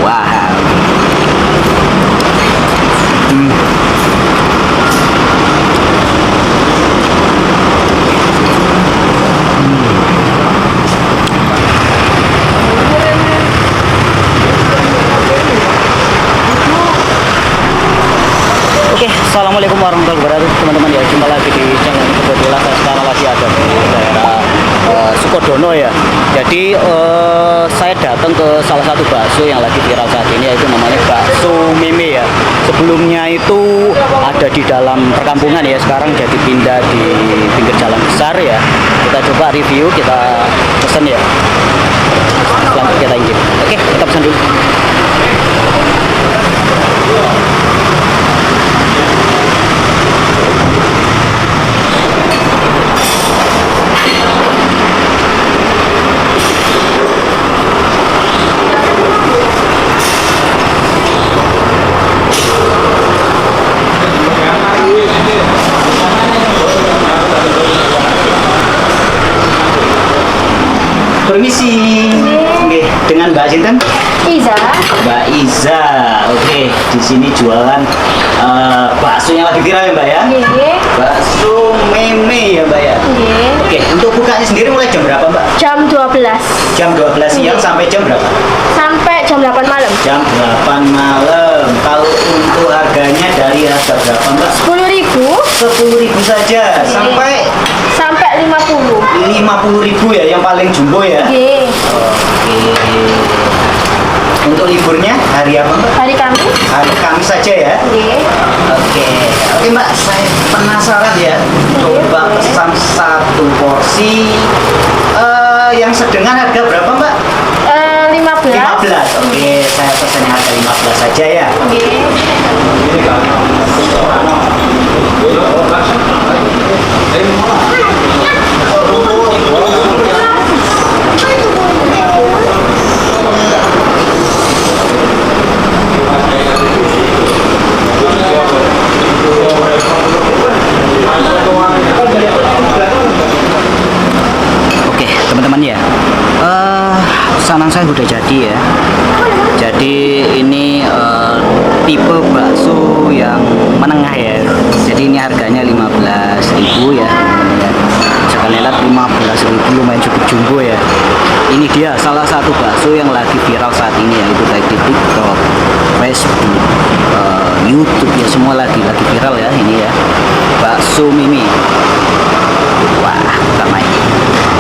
Wah. Oke, assalamualaikum warahmatullahi wabarakatuh, teman-teman ya. Jumpa lagi di channel ini. Kebetulan saya sekarang lagi ada di daerah Sukodono ya. Jadi saya datang ke salah satu bakso yang lagi viral saat ini, yaitu namanya bakso Meme ya. Sebelumnya itu ada di dalam perkampungan ya, sekarang jadi pindah di pinggir jalan besar ya. Kita coba review, kita pesen ya. Selanjutnya kita injek. Oke, kita pesan dulu. Permisi. Oke, dengan Mbak Sinten? Iza. Mbak Iza. Oke, di sini jualan bakso yang lagi viral ya, Mbak ya? Iya. Bakso Meme ya, Mbak ya? Iya. Oke, untuk bukanya sendiri mulai jam berapa, Mbak? Jam 12 Jam 12 siang sampai jam berapa? sampai jam 8 malam. Jam 8 malam. Kalau untuk harganya dari harga berapa, Mbak? 10.000 10.000 saja sampai sampai 50. 50.000 ya, yang paling jumbo ya? Iya. Oke. Untuk liburnya hari apa, Mbak? Hari Kamis. Hari Kamis saja ya? Iya. Oke, Mbak, saya penasaran ya. Coba pesan satu porsi. Yang sedang harga berapa, Mbak? 15. 15. Oke, saya pesan yang harga 15 saja ya. Iya. Oke, teman-teman ya. Pesanan saya udah jadi ya. Jadi ini tipe bakso yang menengah ya. Jadi ini harganya 15.000 ya. Sekali lihat 15.000 lumayan cukup jumbo ya. Ini dia salah satu bakso yang lagi viral saat ini, yaitu baik di TikTok, Facebook, YouTube ya, semua lagi viral ya ini ya. Bakso Meme. Wah, kita main.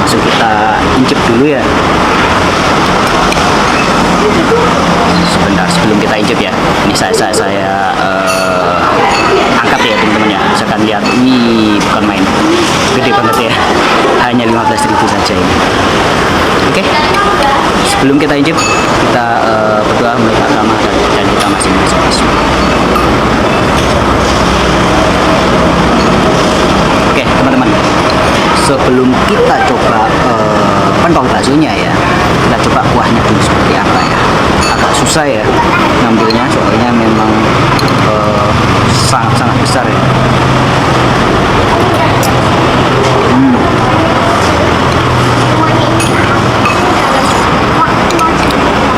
Langsung kita incip dulu ya. Sebentar sebelum kita incip ya. Ini saya angkat ya teman-teman ya. Saya akan lihat. Wih, bukan main. Gede banget ya. Hanya 15.000 saja ini. Oke. Sebelum kita incip, kita berdoa menurut agama dan kita masing-masing. Oke, teman-teman. Sebelum kita coba pentol baksonya ya, kita coba kuahnya dulu seperti apa ya. Agak susah ya ngambilnya, soalnya memang sangat-sangat besar ya.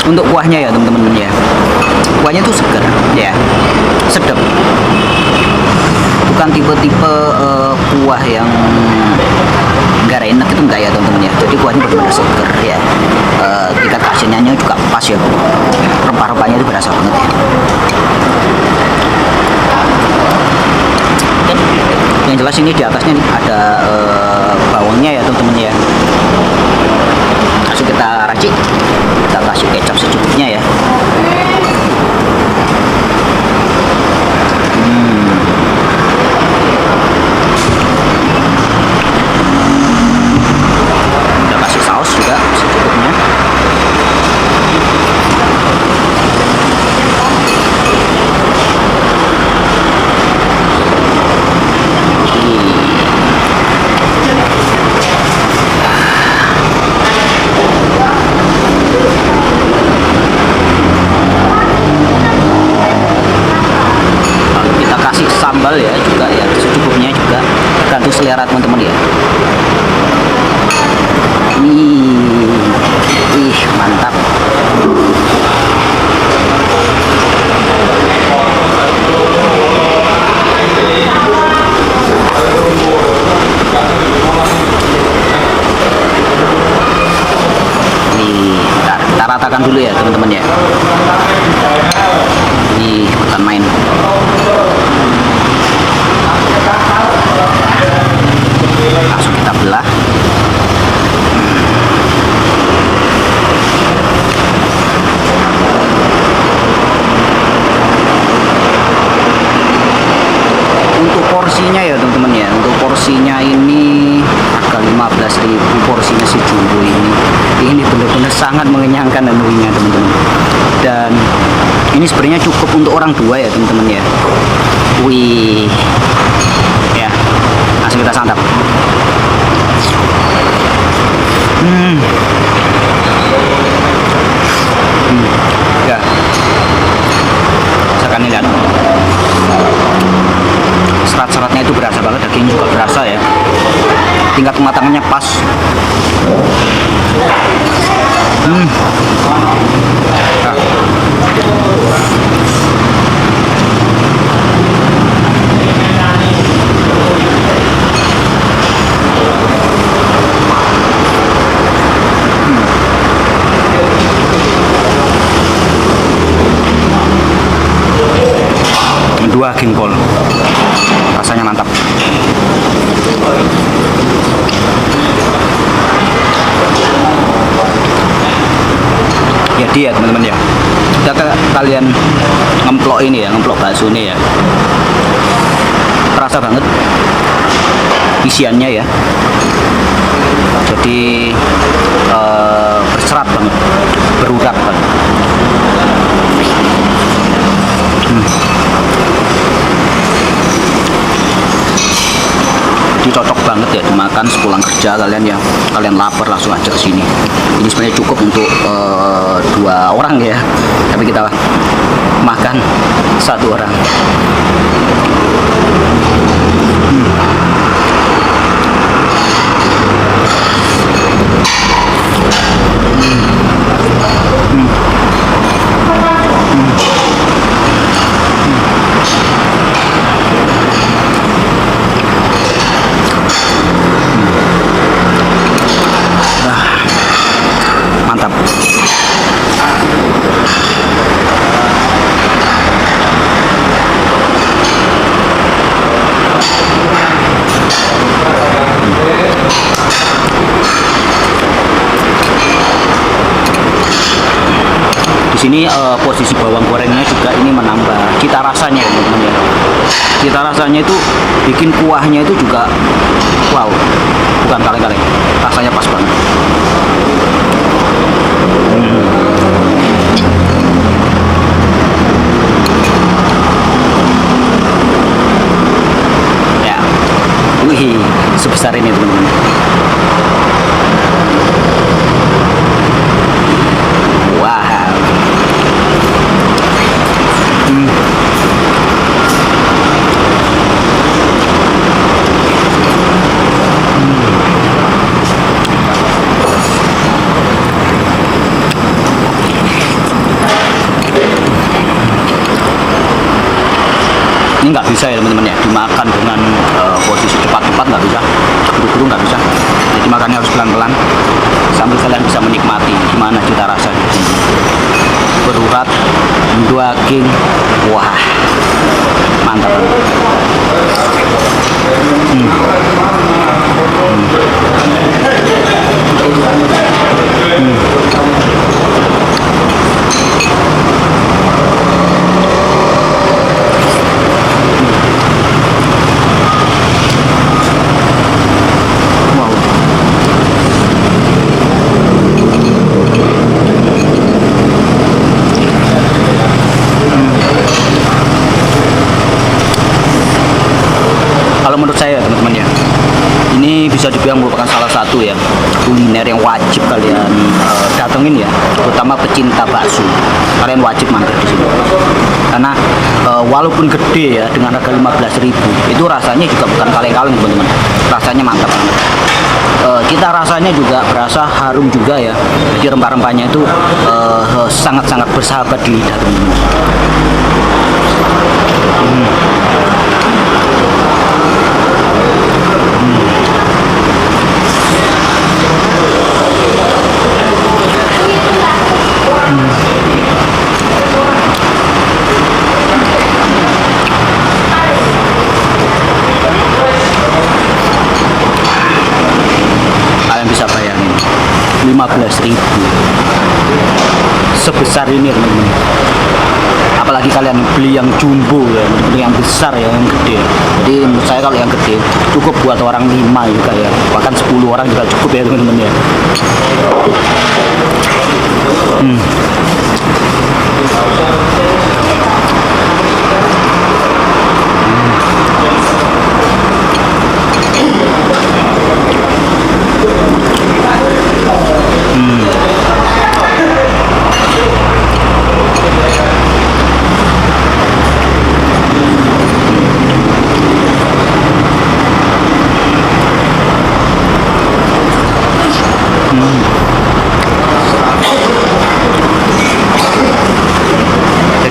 Untuk kuahnya ya teman-teman ya, kuahnya tuh seger ya, sedap. Bukan tipe-tipe kuah yang nggak enak, itu enggak ya teman-teman ya. Jadi kuahnya benar-benar seger ya. Tingkat asinnya juga pas ya. Rempah-rempahnya itu berasa banget ya. Dan yang jelas ini di atasnya nih ada bawangnya ya teman-teman ya. Langsung kita racik, kita kasih kecap secukupnya ya. Kita kasih saus juga secukupnya. Sambal ya juga ya, secukupnya juga, tergantung selera teman-teman ya. Ih, mantap. makan dulu ya teman-teman ya. Ini makan main. Langsung kita belah. Untuk porsinya ya teman-teman ya, untuk porsinya ini harga 15.000 porsinya si jumbo ini. Ini benar-benar sangat mengenyangkan menunya teman-teman. Dan ini sebenarnya cukup untuk orang dua ya teman-teman ya. Wih, ya langsung kita santap. Ya, misalkan ini lihat. Serat-seratnya itu berasa banget, daging juga berasa ya. Tingkat kematangannya pas. Nah. Dua jengkol, rasanya mantap. Jadi ya teman-teman ya, kita kalian ngemplok ini ya, ngemplok bakso ini ya, terasa banget isiannya ya. Jadi berserat banget, berurat banget. Ini cocok banget ya dimakan sepulang kerja kalian ya, kalian lapar langsung aja ke sini. Ini sebenarnya cukup untuk 2 orang ya, tapi kita makan 1 orang. Mantap. Di sini posisi bawang gorengnya juga ini menambah cita rasanya ya teman-teman ya. Cita rasanya itu bikin kuahnya itu juga wow, bukan kaleng-kaleng, rasanya pas banget. Ya, wih, sebesar ini teman-teman. Wow. Ini nggak bisa ya teman-teman ya, dimakan dengan posisi cepat-cepat nggak bisa, buru-buru nggak bisa. Jadi makannya harus pelan-pelan sambil kalian bisa menikmati gimana cita rasanya. Berurat, daging, wah, mantap. Kalau menurut saya teman-teman ya, ini bisa dibilang merupakan salah satu ya kuliner yang wajib kalian datengin ya, terutama pecinta bakso. Kalian wajib mampir di sini. Karena walaupun gede ya dengan harga 15.000, itu rasanya juga bukan kaleng-kaleng teman-teman. Rasanya mantap banget. Kita rasanya juga berasa harum juga ya. Jadi rempah-rempahnya itu sangat-sangat bersahabat di lidah teman-teman. 15.000 sebesar ini teman-teman. Apalagi kalian beli yang jumbo ya, yang besar ya, yang gede. Jadi menurut saya kalau yang gede cukup buat orang 5 juga ya, bahkan 10 orang juga cukup ya teman-teman ya.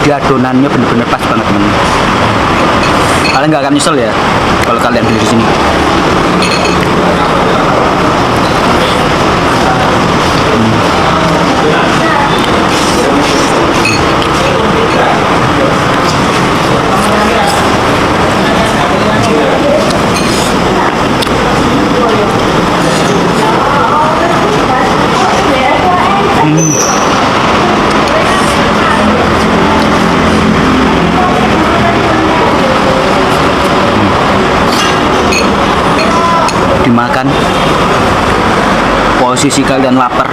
Jadi adonannya bener-bener pas banget teman. Kalian nggak akan nyesel ya kalau kalian beli di sini. Dimakan, posisi kalian lapar,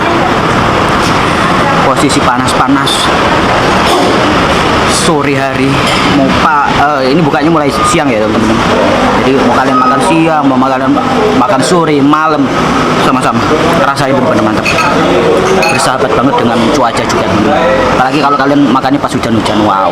posisi panas-panas, sore hari mau ini bukanya mulai siang ya teman-teman. Jadi mau kalian makan siang, mau kalian makan sore, malam, sama-sama rasanya benar-benar mantap, bersahabat banget dengan cuaca juga teman-teman. Apalagi kalau kalian makannya pas hujan-hujan, wow.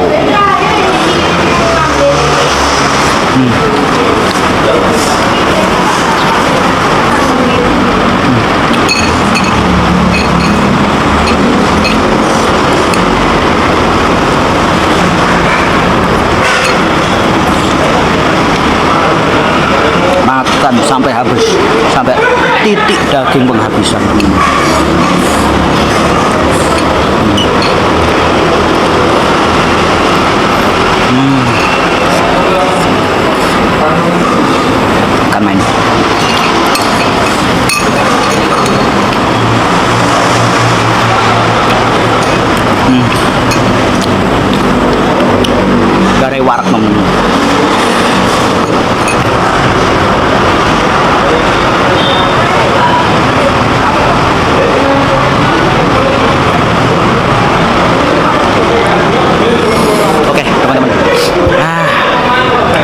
Makan sampai habis, sampai titik daging penghabisan. Makan main. Garai warak temen.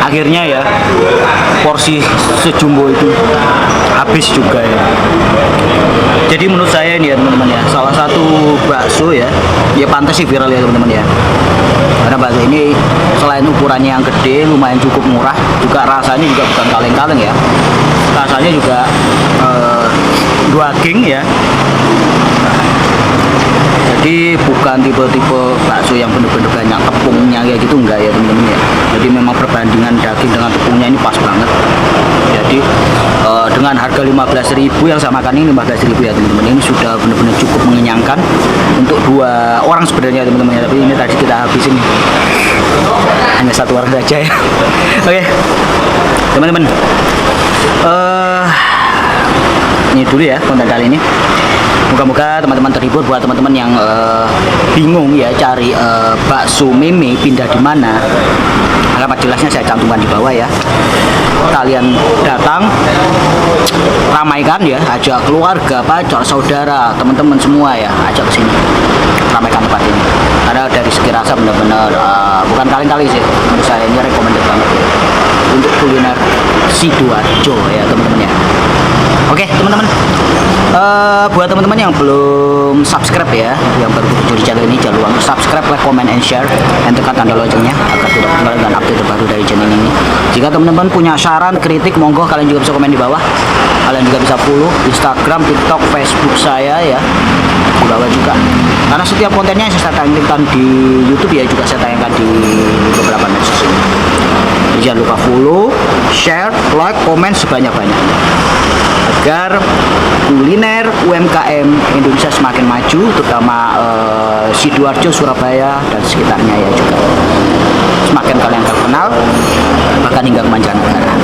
Akhirnya ya porsi sejumbo itu habis juga ya. Jadi menurut saya ini ya teman-teman ya, salah satu bakso ya pantas sih viral ya teman-teman ya. Karena bakso ini selain ukurannya yang gede, lumayan cukup murah, juga rasanya juga bukan kaleng-kaleng ya. Rasanya juga daging ya. Jadi bukan tipe-tipe bakso yang bener-bener banyak tepungnya kayak gitu, enggak ya teman-teman ya. Jadi memang perbandingan daging dengan tepungnya ini pas banget. Jadi dengan harga 15.000 yang saya makan ini 15.000 ya teman-teman, ini sudah benar-benar cukup mengenyangkan untuk 2 orang sebenarnya teman-teman ya. Tapi ini tadi kita habisin hanya 1 orang saja ya. Oke teman-teman, ini dulu ya konten kali ini. Moga-moga teman-teman terhibur. Buat teman-teman yang bingung ya cari bakso meme pindah di mana, alamat jelasnya saya cantumkan di bawah ya. Kalian datang, ramaikan ya, ajak keluarga, pacar, saudara, teman-teman semua ya, ajak ke sini, ramaikan tempat ini. Karena dari segi rasa benar-benar bukan kali-kali sih, menurut saya ini recommended banget ya untuk kuliner Sidoarjo ya teman-teman ya. Oke teman-teman, buat teman-teman yang belum subscribe ya, yang baru muncul di channel ini, jangan lupa subscribe, like, comment, and share, dan tekan tanda loncengnya agar tidak ketinggalan update terbaru dari channel ini. Jika teman-teman punya saran, kritik, monggo kalian juga bisa komen di bawah. Kalian juga bisa follow Instagram, TikTok, Facebook saya ya di bawah juga. Karena setiap kontennya yang saya tayangkan di YouTube ya juga saya tayangkan di beberapa medsos ini. Jadi jangan lupa follow, share, like, komen sebanyak-banyaknya agar kuliner UMKM Indonesia semakin maju, terutama Sidoarjo, Surabaya dan sekitarnya ya juga semakin kalian terkenal, bahkan hingga ke mancanegara.